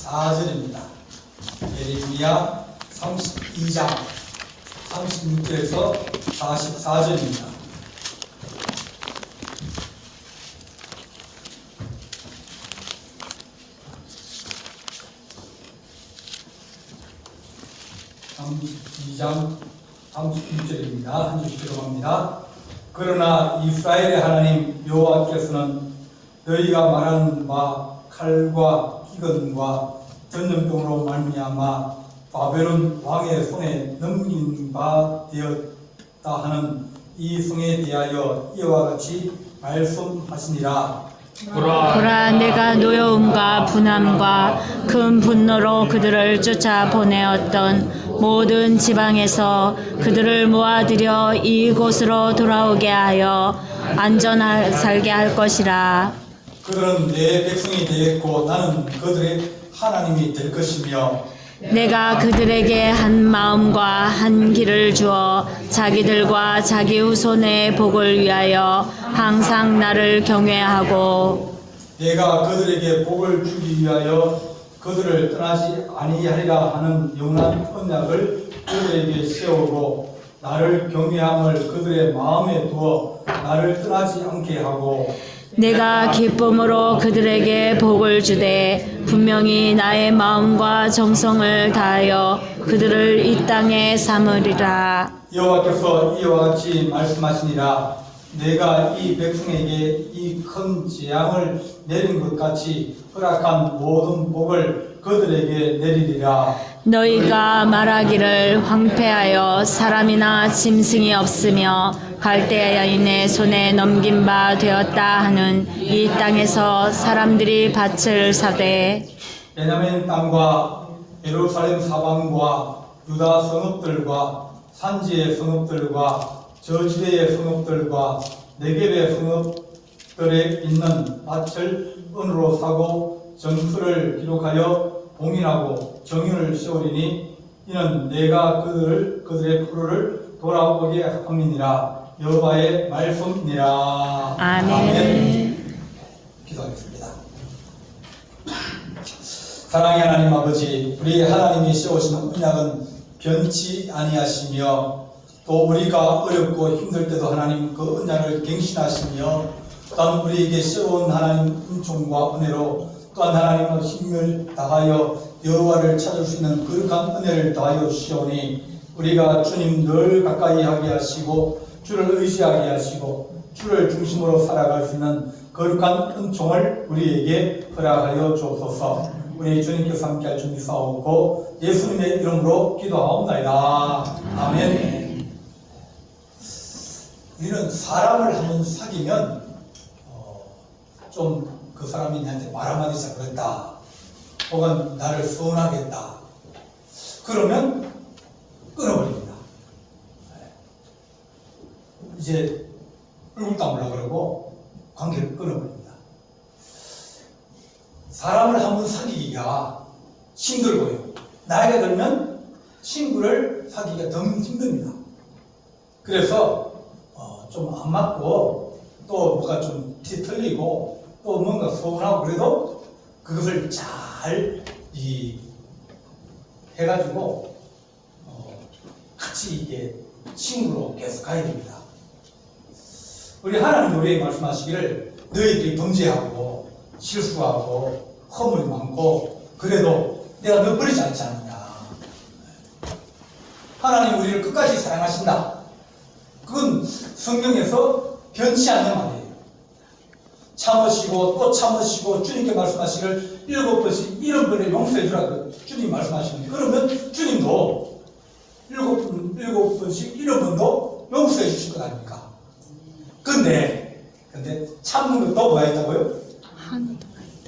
44절입니다. 예레미야 32장 36절에서 44절입니다. (32장) 36절입니다. 한 줄씩 들어갑니다. 그러나 이스라엘의 하나님 여호와께서는 너희가 말하는 바 칼과 기근과 전염병으로 말미암아 바벨론 왕의 손에 넘긴 바 되었다 하는 이 성에 대하여 이와 같이 말씀하시니라. 보라, 내가 노여움과 분함과 큰 분노로 그들을 쫓아 보내었던 모든 지방에서 그들을 모아들여 이곳으로 돌아오게 하여 안전하게 살게 할 것이라. 그들은 내 백성이 되겠고 나는 그들의 하나님이 될 것이며 내가 그들에게 한 마음과 한 길을 주어 자기들과 자기 후손의 복을 위하여 항상 나를 경외하고 내가 그들에게 복을 주기 위하여 그들을 떠나지 아니하리라 하는 영원한 언약을 그들에게 세우고 나를 경외함을 그들의 마음에 두어 나를 떠나지 않게 하고 내가 기쁨으로 그들에게 복을 주되 분명히 나의 마음과 정성을 다하여 그들을 이 땅에 삼으리라. 여호와께서 이와 같이 말씀하시니라. 내가 이 백성에게 이 큰 재앙을 내린 것 같이 허락한 모든 복을 그들에게 내리리라. 너희가 말하기를 황폐하여 사람이나 짐승이 없으며 갈대아인의 손에 넘긴 바 되었다 하는 이 땅에서 사람들이 밭을 사되 베냐민 땅과 예루살렘 사방과 유다 성읍들과 산지의 성읍들과 저지대의 성읍들과 네겝의 성읍들에 있는 밭을 은으로 사고 정수를 기록하여 봉인하고 정윤을 세우리니 이는 내가 그들의 푸르를 돌아오게 함이니라. 여호와의 말씀이니라. 아멘. 기도하겠습니다. 사랑의 하나님 아버지, 우리 하나님이 세우신 언약은 변치 아니하시며 또 우리가 어렵고 힘들 때도 하나님 그 언약을 갱신하시며 또한 우리에게 세운 하나님 은총과 은혜로 또한 하나님의 힘을 다하여 여호와를 찾을 수 있는 거룩한 은혜를 다하여 주시오니 우리가 주님 늘 가까이 하게 하시고 주를 의지하게 하시고 주를 중심으로 살아갈 수 있는 거룩한 은총을 우리에게 허락하여 주옵소서. 우리 주님께서 함께할 준비 싸우고 예수님의 이름으로 기도하옵나이다. 아멘. 우리는 사람을 한번 사귀면 좀 그 사람이 나한테 말 한마디 잘못했다 혹은 나를 서운하게 했다 그러면 끊어버립니다. 이제 얼굴 담으려고 그러고 관계를 끊어버립니다. 사람을 한번 사귀기가 힘들고요. 나이가 들면 친구를 사귀기가 더 힘듭니다. 그래서 좀 안 맞고 또 뭐가 좀 뒤틀리고 또 뭔가 서운하고 그래도 그것을 잘 해가지고 같이 이게 친구로 계속 가야 됩니다. 우리 하나님 우리에게 말씀하시기를 너희들이 범죄하고 실수하고 허물이 많고 그래도 내가 너 버리지 않지 않느냐. 하나님 우리를 끝까지 사랑하신다. 그건 성경에서 변치 않는 말이에요. 참으시고 또 참으시고 주님께 말씀하시기를 7번씩 70번을 용서해 주라고 주님 말씀하시는데 그러면 주님도 7번씩 70번도 용서해 주실 것 아닙니까? 근데 참는 것도 뭐가 있다고요?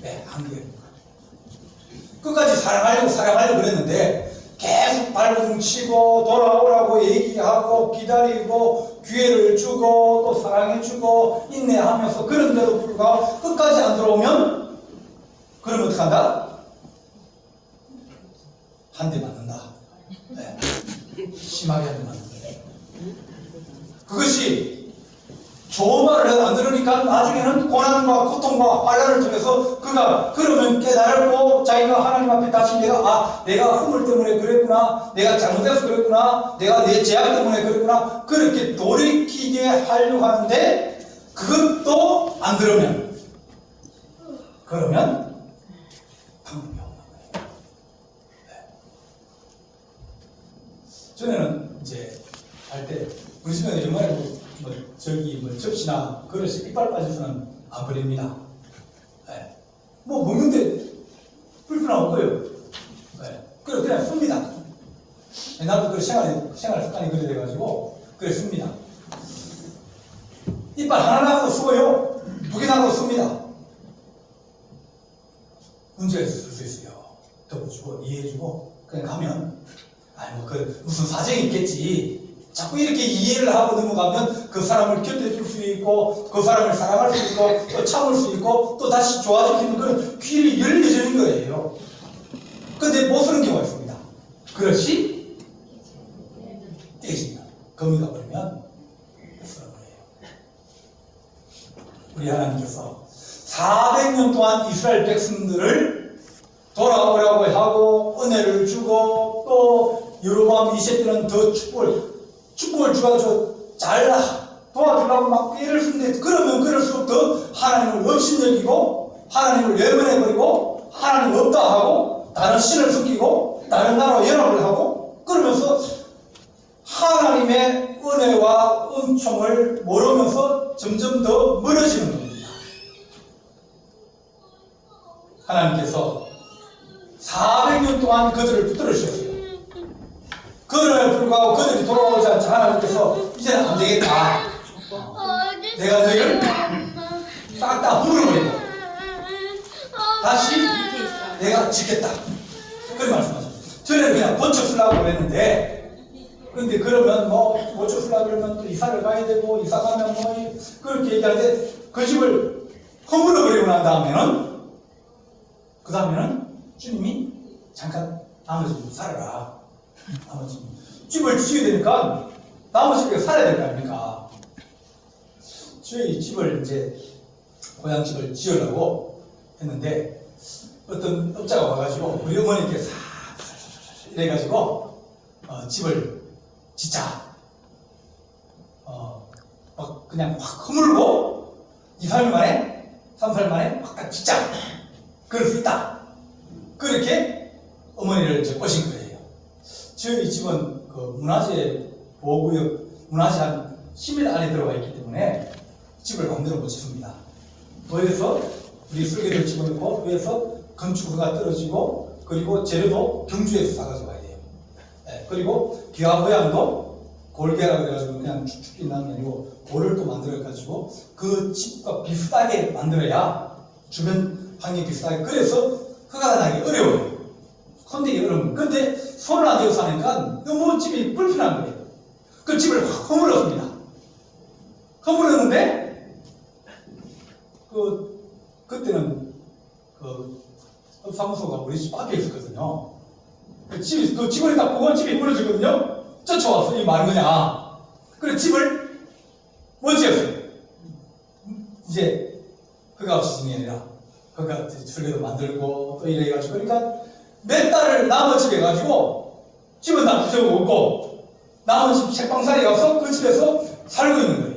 네, 한계가 있는 거예요. 끝까지 사랑하려고 그랬는데 계속 발버둥 치고 돌아오라고 얘기하고 기다리고 기회를 주고 또 사랑해주고 인내하면서 그런데도 불구하고 끝까지 안 들어오면 그러면 어떡한다? 한 대 맞는다. 네. 심하게 한 대 맞는다. 그것이 좋은 말을 해도 안 들으니까 나중에는 고난과 고통과 환난을 통해서 그가 그러면 깨달고 자기가 하나님 앞에 다시 내가 허물 때문에 그랬구나, 내가 잘못해서 그랬구나, 내가 내 죄악 때문에 그랬구나, 그렇게 돌이키게 하려고 하는데 그것도 안 들으면 그러면 방법이 없는 거예요. 네. 전에는 이제 할 때 우리 집에 정말 접시나 그릇이 이빨 빠져서는 안 버립니다. 네. 뭐 먹는데 불편한 거예요. 네. 그래서 그냥 씁니다. 나도 그 생활 습관이 그래 돼가지고 그래 씁니다. 이빨 하나 나가도 쓰고요, 2개 나가도 씁니다. 문제가 있을 수 있어요. 덮어주고 이해해주고 그냥 가면 무슨 사정이 있겠지. 자꾸 이렇게 이해를 하고 넘어가면 그 사람을 곁에 줄 수 있고 그 사람을 사랑할 수 있고 또 참을 수 있고 또 다시 좋아질 수 있는 그런 길이 열려지는 거예요. 근데 못 쓰는 경우가 있습니다. 그릇이 깨진다. 거미가 버리면 못 쓰는 거예요. 우리 하나님께서 400년 동안 이스라엘 백성들을 돌아오라고 하고 은혜를 주고 또 여로보암 2세 때는 더 축복을 주어서 잘 도와주려고 막 애를 쓰는데 그러면 그럴수록 더 하나님을 업신여기고 하나님을 외면해버리고 하나님 없다 하고 다른 신을 숨기고 다른 나라와 연합을 하고 그러면서 하나님의 은혜와 은총을 모르면서 점점 더 멀어지는 겁니다. 하나님께서 400년 동안 그들을 붙들어 주셨어요. 그럼에도 불구하고 그들이 돌아오지 않자 하나님께서 이제는 안 되겠다. 내가 너희를 싹 다 물어버리고 다시 내가 지켰다. 그런 말씀하죠. 저는 그냥 고쳐 쓰려고 그랬는데 근데 그러면 고쳐 쓰려고 그러면 또 이사를 가야 되고 이사 가면 그렇게 얘기하는데 그 집을 허물어버리고 난 다음에는 그 다음에는 주님이 잠깐 나머지 좀 살아라. 나머지 집을 지어야 되니까 나머지 집에 살아야 될 거 아닙니까? 저희 집을 이제 고향 집을 지으려고 했는데 어떤 업자가 와가지고 우리 어머니께 싹 이래가지고 집을 짓자 막 그냥 확 허물고 2-3일 만에 3-4일 만에 확 짓자 그럴 수 있다. 그렇게 어머니를 이제 꼬신 거예요. 저희 집은 그 문화재 보호구역 문화재 한 10m 안에 들어가 있기 때문에 집을 마음대로 못 짓습니다. 도에서 우리 설계도를 집어넣고 위에서 건축허가 떨어지고 그리고 재료도 경주에서 사가지고 와야 돼요. 네, 그리고 기와 모양도 골개라 그래가지고 그냥 축축 빛나는 게 아니고 골을 또 만들어가지고 그 집과 비슷하게 만들어야 주변 환경이 비슷하게 그래서 허가가 나기 어려워요. 컨대기 어려운 거예요. 근데 손을 안 대고 사니까 너무 집이 불편한 거예요. 그 집을 확 허물었습니다. 허물었는데 그때는 사무소가 우리 집 앞에 있었거든요. 그 집을 딱 보고 집이 무너지거든요. 쫓아왔어. 이 말은 거냐. 그래 집을 못 지었어요. 이제 허가 없이 짓는 게 아니라 허가 설계도 만들고 또 이래가지고 그러니까 몇 달을 남의 집에 가지고 집은 다 부셔먹고 남의 집 책방살이 가서 그 집에서 살고 있는 거예요.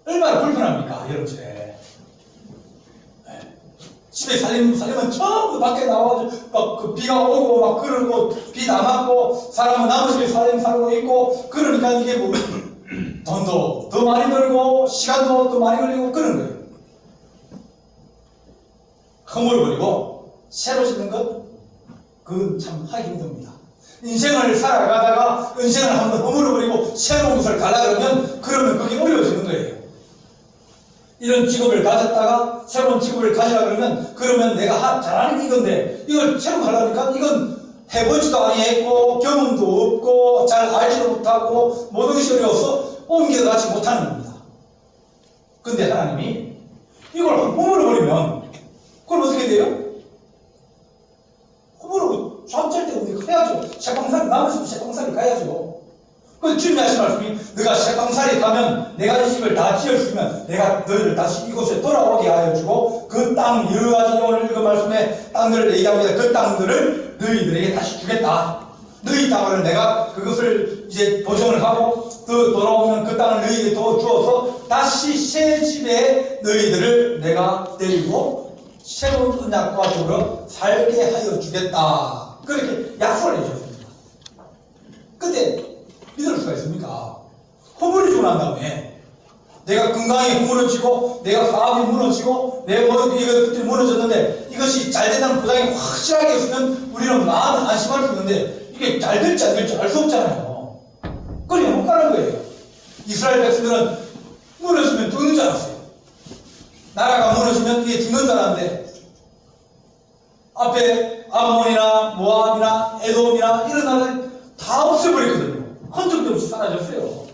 얼마나 불편합니까 여러분들에. 집에 살리면 전부 밖에 나와가지고 막 그 비가 오고 막 그러고 비 다 맞고 사람은 남의 집에 살고 있고 그러니까 이게 뭐 돈도 더 많이 들고 시간도 더 많이 걸리고 그런 거예요. 허물어버리고 새로 짓는 것 그건 참 하기 힘듭니다. 인생을 살아가다가 인생을 한번 허물어버리고 새로운 것을 가려 그러면 그게 어려워지는 거예요. 이런 직업을 가졌다가 새로운 직업을 가지라 그러면 내가 잘하는 게 이건데 이걸 새로 가려니까 이건 해보지도 아니했고 경험도 없고 잘 알지도 못하고 모든 것이 어려워서 옮겨가지 못하는 겁니다. 근데 하나님이 이걸 허물어버리면 그럼 어떻게 돼요? 허물어버리고 잠잘 때 우리가 가야죠. 책방살이 남의 집 책방살이 가야죠. 그 주님이 하신 말씀이 너가 세방살이 가면 내가 이 집을 다 지었으면 내가 너희를 다시 이곳에 돌아오게 하여 주고 그 땅 여러 가지 오늘 읽은 말씀에 땅들을 얘기합니다. 그 땅들을 너희들에게 다시 주겠다. 너희 땅을 내가 그것을 이제 보존을 하고 또 돌아오면 그 땅을 너희에게 더 주어서 다시 새 집에 너희들을 내가 데리고 새로운 언약과 더불어 살게 하여 주겠다. 그렇게 약속을 해주셨습니다. 근데 믿을 수가 있습니까? 허물어지고 난 다음에 내가 건강이 허물어지고 내가 사업이 무너지고 내 모든 이것들이 무너졌는데 이것이 잘 된다는 보장이 확실하게 있으면 우리는 마음 안심할 수 있는데 이게 잘 될지 안 될지 알 수 없잖아요. 그러니까 못 가는 거예요. 이스라엘 백성들은 무너지면 죽는 줄 알았어요. 나라가 무너지면 이게 죽는 줄 알았는데 앞에 암몬이나 모압이나 에돔이나 이런 나라들 다 없애버렸거든요. 흔적도 없이 사라졌어요.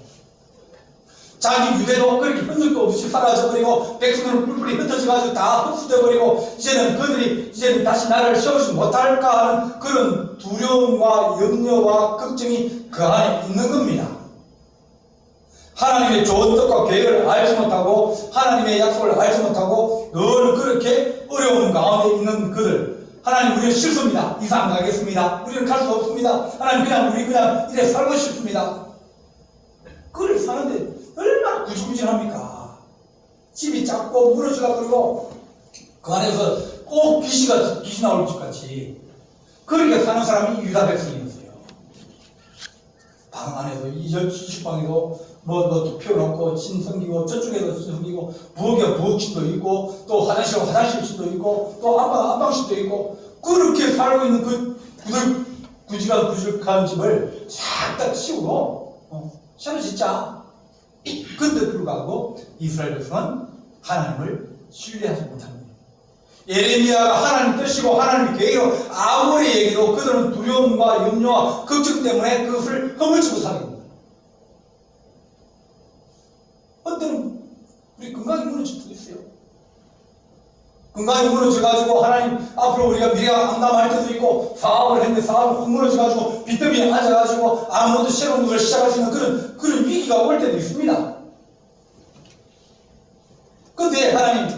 자기 유대도 그렇게 흔적도 없이 사라져버리고 백성들은 뿔뿔이 흩어져가지고 다 흡수돼버리고 이제는 그들이 이제는 다시 나라를 세우지 못할까 하는 그런 두려움과 염려와 걱정이 그 안에 있는 겁니다. 하나님의 좋은 뜻과 계획을 알지 못하고 하나님의 약속을 알지 못하고 늘 그렇게 어려운 가운데 있는 그들 하나님 우리는 싫습니다. 이사 안 가겠습니다. 우리는 갈 수 없습니다. 하나님 우리 그냥 이래 살고 싶습니다. 그를 사는데 얼마나 구질구질합니까? 집이 작고 무너져가 버리고 그 안에서 꼭 귀신 나올 집 같이 그렇게 사는 사람이 유다 백성이었어요. 방 안에도 이방에도 뭐 펴놓고 침 섬기고 저쪽에도 침 섬기고 부엌에 부엌침도 있고 또 화장실에 화장실침도 있고 또 안방실도 있고 그렇게 살고 있는 그 구질구질한 집을 싹 다 치우고 새로 짓자. 그런데 불구하고 이스라엘 백성은 하나님을 신뢰하지 못합니다. 예레미야가 하나님 뜻이고 하나님의 계획으로 아무리 얘기도 그들은 두려움과 염려와 걱정 때문에 그것을 허물지 못하게 됩니다. 어떤 우리 건강이 무너질 수도 있어요. 건강이 무너져가지고 하나님 앞으로 우리가 미래가 암담할 때도 있고 사업을 했는데 사업이 확 무너져가지고 빚더미에 앉아가지고 아무것도 새로운 것을 시작할 수 있는 그런 위기가 올 때도 있습니다. 근데 하나님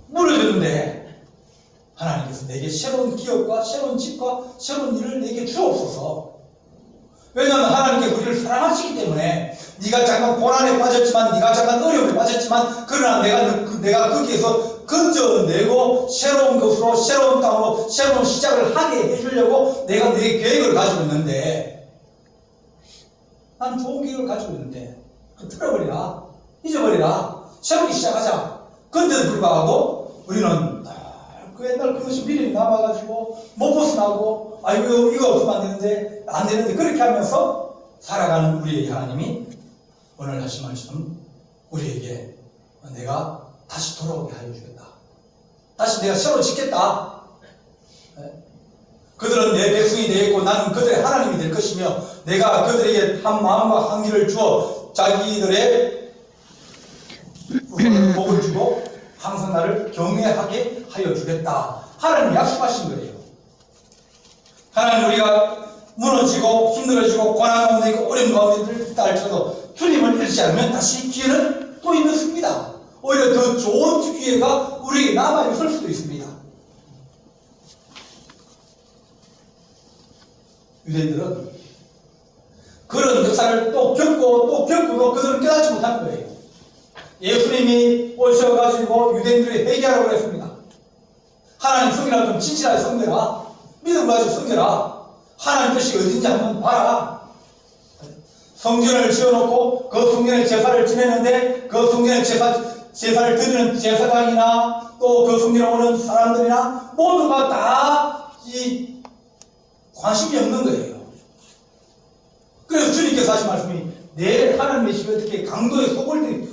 무너졌는데 하나님께서 내게 새로운 기업과 새로운 집과 새로운 일을 내게 주옵소서. 왜냐하면 하나님께 우리를 사랑하시기 때문에 네가 잠깐 고난에 빠졌지만 네가 잠깐 어려움에 빠졌지만 그러나 내가 거기에서 건져내고 새로운 것으로 새로운 땅으로 새로운 시작을 하게 해주려고 내가 내 계획을 가지고 있는데 나는 좋은 계획을 가지고 있는데 틀어버리라 잊어버리라 새롭게 시작하자. 그런데도 불구하고 우리는 그 옛날 그것이 미련이 남아가지고 못 벗어나고 아이고 이거 없으면 안 되는데 그렇게 하면서 살아가는 우리에게 하나님이 오늘 하신 말씀 우리에게 내가 다시 돌아오게 하여 주겠다. 다시 내가 새로 짓겠다. 그들은 내 백성이 되겠고 나는 그들의 하나님이 될 것이며 내가 그들에게 한 마음과 한 길을 주어 자기들의 복을 주고 항상 나를 경외하게 하여 주겠다. 하나님이 약속하신 거예요. 하나님 우리가 무너지고 힘들어지고 고난 가운데 있고 어려운 가운데 있다 할지라도 주님을 잃지 않으면 다시 기회는 또 있습니다. 오히려 더 좋은 기회가 우리에게 남아있을 수도 있습니다. 유대인들은 그런 역사를 또 겪고도 그들은 깨닫지 못한 거예요. 예수님이 오셔가지고 유대인들이 회개하라고 했습니다. 하나님 성이라 좀 진실하게 섬겨라. 믿음 가지고 섬겨라. 하나님 뜻이 어딘지 한번 봐라. 성전을 지어놓고 그 성전에 제사를 지내는데 그 성전에 제사를 드리는 제사장이나 또 그 성전에 오는 사람들이나 모두가 다 이 관심이 없는 거예요. 그래서 주님께서 하신 말씀이 내 하나님의 집에 어떻게 강도의 소굴이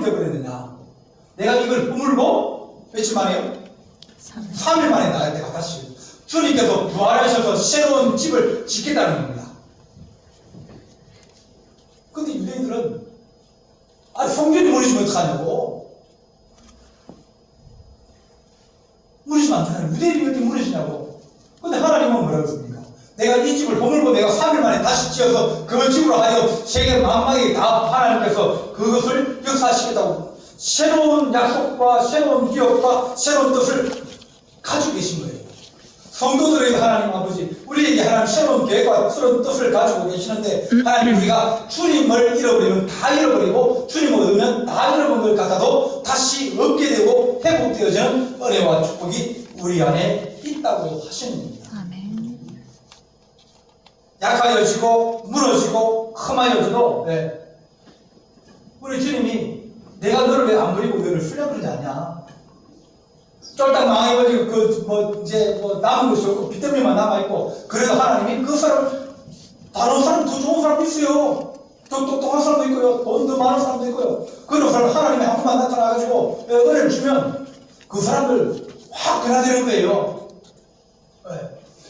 되어버렸느냐. 내가 이걸 허물고 며칠 만에요? 3일 만에 나갈 때가 다시 주님께서 부활하셔서 새로운 집을 짓겠다는 겁니다. 근데 유대인들은 성전이 무너지면 어떡하냐고. 무너지면 안 되나요? 유대인이 어떻게 무너지냐고. 근데 하나님은 뭐라고 했습니까? 내가 이 집을 허물고 내가 3일 만에 다시 지어서 그 집으로 하여 세계 만방에 다 하나님께서 그것을 역사하시겠다고 새로운 약속과 새로운 기업과 새로운 뜻을 가지고 계신 거예요. 성도들에게 하나님 아버지, 우리에게 하나님 새로운 계획과 새로운 뜻을 가지고 계시는데, 하나님 우리가 주님을 잃어버리면 다 잃어버리고, 주님을 얻으면 다 잃어버린 걸 같아도 다시 얻게 되고 회복되어지는 은혜와 축복이 우리 안에 있다고 하시는 겁니다. 아멘. 약하여지고 무너지고 흠하여져도 우리 주님이 내가 너를 왜 안 버리고 너를 쓸려버리지 않냐? 쫄딱 망해가지고 이제 남은 것이 없고 빚더미만 남아있고, 그래도 하나님이 그 사람, 다른 사람 더 좋은 사람도 있어요. 더 똑똑한 사람도 있고요, 돈 더 많은 사람도 있고요. 그런 사람 하나님이 한 번만 나타나가지고 은혜를 주면 그 사람들 확 변화되는 거예요.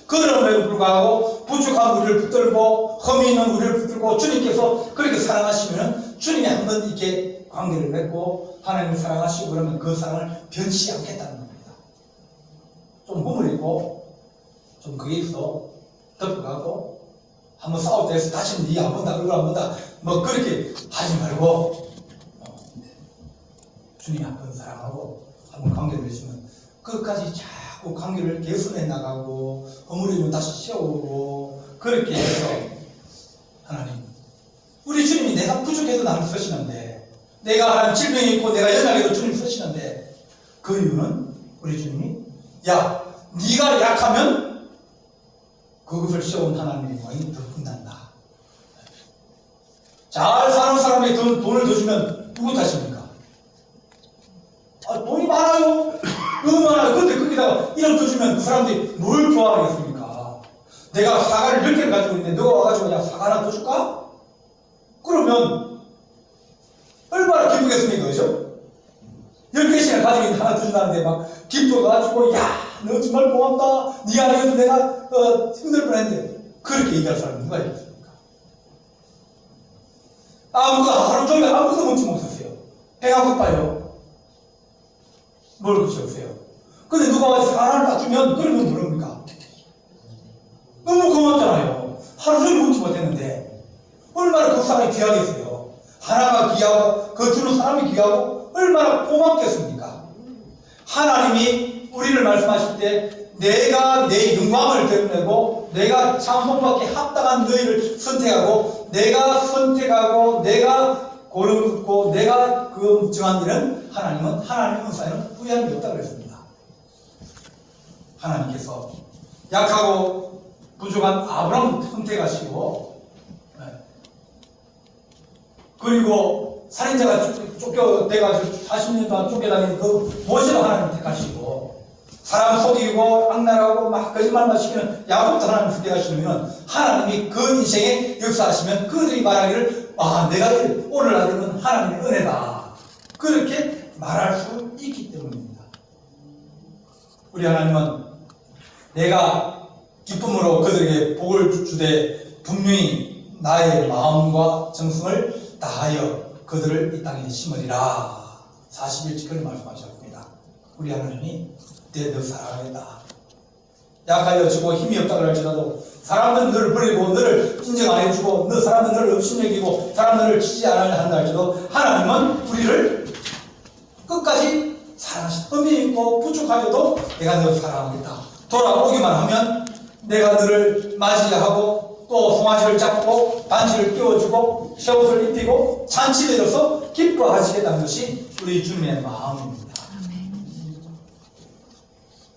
그럼에도 불구하고 부족한 우리를 붙들고 흠이 있는 우리를 붙들고 주님께서 그렇게 사랑하시면 주님이 한 번 이렇게 관계를 맺고 하나님을 사랑하시고 그러면 그 사랑을 변치 않겠다는 겁니다. 좀 흠을 있고 좀 그게 있어 덮어가고 한번 싸울 때에서 다시는 네 안 본다 얼굴 안 본다 뭐 그렇게 하지 말고 주님이 한 번 사랑하고 한 번 관계를 맺으면 끝까지 자꾸 관계를 개선해 나가고 허물이면 다시 세우고 그렇게 해서 하나님 우리 주님이 내가 부족해도 나를 쓰시는데 내가 하나님 질병이 있고 내가 연약해도 주님 쓰시는데 그 이유는 우리 주님이 야 네가 약하면 그것을 세운 하나님의 영광이 더 빛난다. 잘 사는 사람에게 돈을 더 주면 누구 탓입니까? 돈이 많아요. 너무 많아요. 근데 거기다가 1억 더 주면 그 사람들이 뭘 좋아하겠습니까? 내가 사과를 10개를 가지고 있는데 너가 와가지고 야 사과 하나 더 줄까? 그러면 얼마나 기쁘겠습니까? 그죠? 10개씩이나 가지고 있는데 하나 더 준다는데 막 기뻐가지고 야 너 정말 고맙다. 네 안에서 내가 힘들 뻔했는데 그렇게 얘기할 사람이 누가 있겠습니까? 하루 종일 아무것도 먹지 못했어요. 배가 고파요. 뭘 그렇게 없어요. 근데 누가 와서 사과를 딱 주면 그러면 모릅니까? 너무 고맙잖아요. 하루 종일 먹지 못했는데 얼마나 그 사람이 귀하겠어요. 하나가 귀하고 그 주는 사람이 귀하고 얼마나 고맙겠습니까? 하나님이 우리를 말씀하실 때 내가 내 영광을 드러내고 내가 찬송받기 합당한 너희를 선택하고 내가 선택하고 내가 고르고 내가 그 정한 일은 하나님은 하나님의 은사에는 후회함이 없다고 그랬습니다. 하나님께서 약하고 부족한 아브라함을 선택하시고 그리고 살인자가 쫓겨대가지고 40년 동안 쫓겨다니는 그 모세도 하나님 택하시고 사람 속이고 악랄하고 막 거짓말만 시키는 야곱도 하나님 선택하시면 하나님이 그 인생에 역사하시면 그들이 말하기를 내가 오늘 하는 하나님의 은혜다 그렇게 말할 수 있기 때문입니다. 우리 하나님은 내가 기쁨으로 그들에게 복을 주되 분명히 나의 마음과 정성을 다하여 그들을 이 땅에 심으리라 41절을 말씀하셨습니다. 우리 하나님이 너 사랑하겠다. 약하여지고 힘이 없다 그럴지라도 사람들은 너를 버리고 너를 인정 안 해주고 사람들은 너를 업신여기고 사람들은 너를 치지 않으려 한다 할지라도 하나님은 우리를 끝까지 사랑하시다. 흠이 있고 부족하여도 내가 너를 사랑하겠다. 돌아오기만 하면 내가 너를 맞이하고 또 송아지를 잡고 반지를 끼워주고 새옷을 입히고 잔치되어서 기뻐하시겠다는 것이 우리 주님의 마음입니다.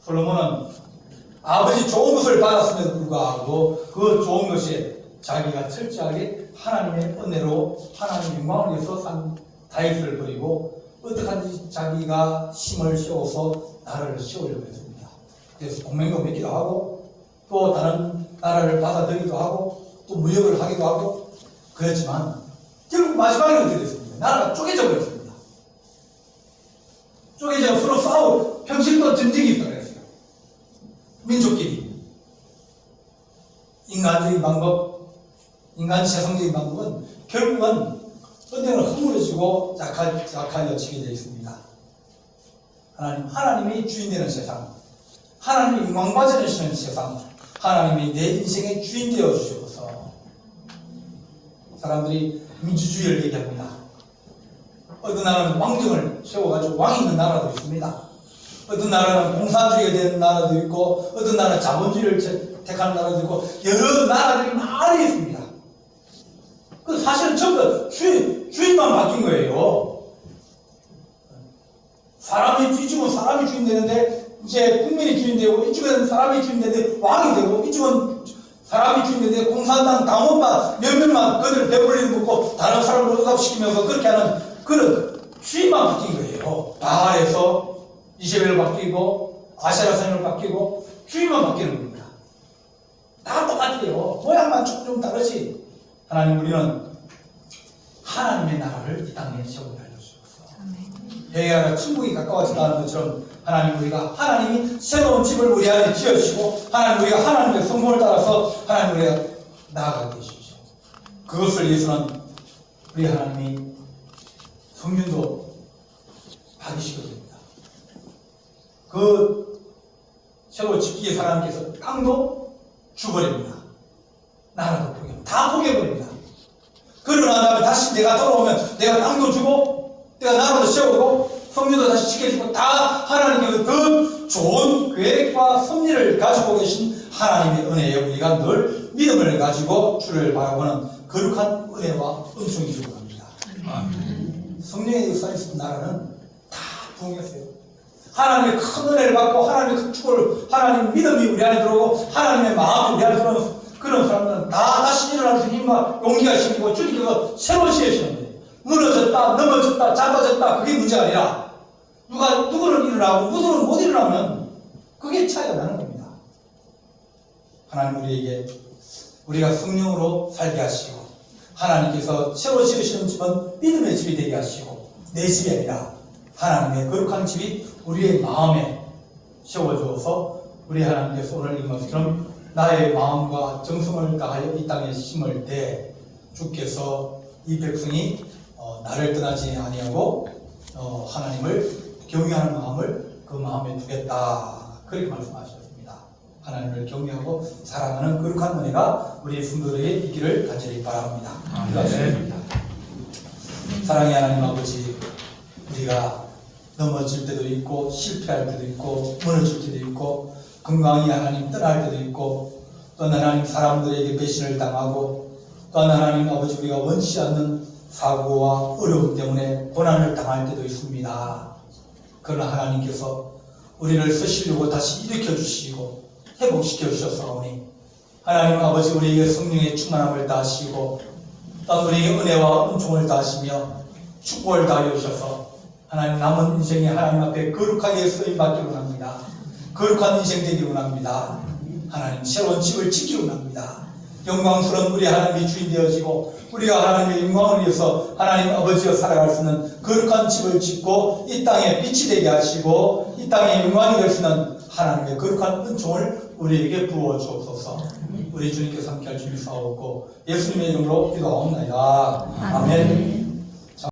솔로몬은 아버지 좋은 것을 받았음에도 불구하고 그 좋은 것이 자기가 철저하게 하나님의 은혜로 하나님의 영광을 위해서 산 다윗을 버리고 어떡하든지 자기가 힘을 씌워서 나라를 세우려고 했습니다. 그래서 동맹도 맺기도 하고 또 다른 나라를 받아들이기도 하고 또 무역을 하기도 하고 그랬지만 결국 마지막에 어떻게 됐습니까? 나라가 쪼개져 버렸습니다. 쪼개져 서로 싸우고 평신도 전쟁이 있다고 했어요. 민족끼리 인간적인 방법, 인간 세상적인 방법은 결국은 언젠가 허물어지고 약하여지게 되어 있습니다. 하나님이 주인 되는 세상, 하나님이 영광받으시는 세상, 하나님이 내 인생의 주인 되어 주셔서 사람들이 민주주의를 얘기합니다. 어떤 나라는 왕정을 세워가지고 왕이 있는 나라도 있습니다. 어떤 나라는 공산주의가 되는 나라도 있고 어떤 나라는 자본주의를 택하는 나라도 있고 여러 나라들이 많이 있습니다. 그 사실은 전부 주인만 바뀐 거예요. 사람이 이쪽은 사람이 주인 되는데 이제 국민이 주인 되고 이쪽은 사람이 주인 되는데 왕이 되고 이쪽은 사람이 주인 되는데 공산당 당원만 몇 명만 그들을 배불리는 먹고 다른 사람을 억압시키면서 그렇게 하는 그런 주인만 바뀐 거예요. 바알에서 이세벨 바뀌고 아세라 선을 바뀌고 주인만 바뀌는 겁니다. 다 똑같아요. 모양만 조금 다르지. 하나님 우리는 하나님의 나라를 이 땅에 세우게 알려주셨어. 회개하라 천국이 가까워진다는 것처럼 하나님 우리가 하나님이 새로운 집을 우리 안에 지어주시고 하나님 우리가 하나님의 성공을 따라서 하나님 우리가 나아가게 해주십시오. 그것을 위해서는 우리 하나님이 성륜도 받으시게 됩니다. 그 새로 짓기 위해서 하나님께서 땅도 주버립니다. 나라도 포기합니다. 다 포기해버립니다. 그러고 난 다음에 다시 내가 돌아오면 내가 땅도 주고 내가 나라도 세우고 성륜도 다시 지켜주고 다 하나님께서 더 좋은 계획과 섭리를 가지고 계신 하나님의 은혜에 우리가 늘 믿음을 가지고 주를 바라보는 거룩한 은혜와 은총이 되고 갑니다. 성령의 역사에 있었던 나라는 다 부흥했어요. 하나님의 큰 은혜를 받고 하나님의 큰 축복을 하나님의 믿음이 우리 안에 들어오고 하나님의 마음이 우리 안에 들어오는 그런 사람들은 다 다시 일어날 수 있는 힘과 용기가 생기고 주님께서 새로운 시에 시는데 무너졌다 넘어졌다 작아졌다 그게 문제가 아니라 누구는 일어나고 누구는 못 일어나면 그게 차이가 나는 겁니다. 하나님 우리에게 우리가 성령으로 살게 하시고 하나님께서 새로 지으시는 집은 믿음의 집이 되게 하시고 내 집이 아니라 하나님의 거룩한 집이 우리의 마음에 세워주어서 우리 하나님께서 오늘 읽은 것처럼 나의 마음과 정성을 다하여 이 땅에 심을 때 주께서 이 백성이 나를 떠나지 아니하고 하나님을 경외하는 마음을 그 마음에 두겠다 그렇게 말씀하셨습니다. 하나님을 경외하고 사랑하는 거룩한 은혜가 우리 성도들에게 있기를 간절히 바랍니다. 기도하겠습니다. 사랑의 하나님 아버지 우리가 넘어질 때도 있고 실패할 때도 있고 무너질 때도 있고 건강히 하나님 떠날 때도 있고 또 하나님 사람들에게 배신을 당하고 또 하나님 아버지 우리가 원치 않는 사고와 어려움 때문에 고난을 당할 때도 있습니다. 그러나 하나님께서 우리를 쓰시려고 다시 일으켜 주시고 회복시켜 주셨사오니 하나님 아버지 우리에게 성령의 충만함을 다하시고 또 우리에게 은혜와 은총을 다하시며 축복을 다하여 주셔서 하나님 남은 인생에 하나님 앞에 거룩하게 쓰임받기로 합니다. 거룩한 인생 되기로 합니다. 하나님 새로운 집을 지키로 합니다. 영광스러운 우리 하나님이 주인 되어지고 우리가 하나님의 영광을 위해서 하나님 아버지와 살아갈 수 있는 거룩한 집을 짓고 이 땅에 빛이 되게 하시고 이 땅에 영광이 될 수 있는 하나님의 거룩한 은총을 우리에게 부어 주옵소서. 우리 주님께서 함께 할 줄을 사옵고 예수님의 이름으로 기도하옵나이다. 아멘.